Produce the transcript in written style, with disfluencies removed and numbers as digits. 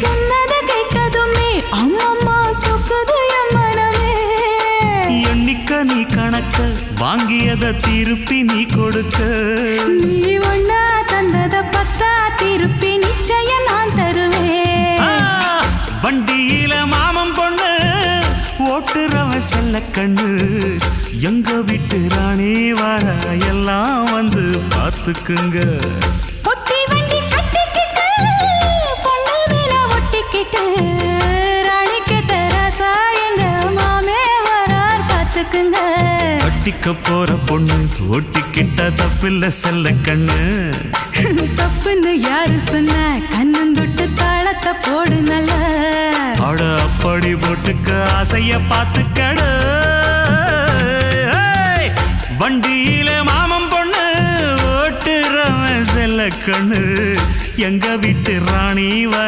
சொன்னத கேட்டதுமே அம்மம்மா சொக்குது என் மனமே. எண்ணிக்க நீ கணக்க வாங்கியத திருப்பி நீ கொடுக்க. நீ ஒன்னா தந்தத பத்தா திருப்பி நிச்சயம் நான் தருவேன். வண்டியில மாமன் பொண்ணு ஓட்டுறவன் செல்ல கண்ணு. எங்க வீட்டு ராணி வர எல்லாம் வந்து பார்த்துக்குங்க. ஒட்டி வண்டி கட்டிக்கிட்டு பொண்ணு மேல ஒட்டிக்கிட்டு ராணிக்கு தராசா எங்க மாமே வரார் பார்த்துக்குங்க. கட்டிக்க போற பொண்ணு ஓட்டிக்கிட்ட தப்பில்ல செல்ல கண்ணு. தப்புன்னு யாரு சொன்ன கண்ணந்தொட்டு தாளத்தை போடு நல்ல. அட அப்படி போட்டுக்க ஆசைய பார்த்துக்கடு. வண்டியில மாமன் பொண்ணு ஓட்டுறவன் செல்ல கண்ணு. எங்க வீட்டு ராணி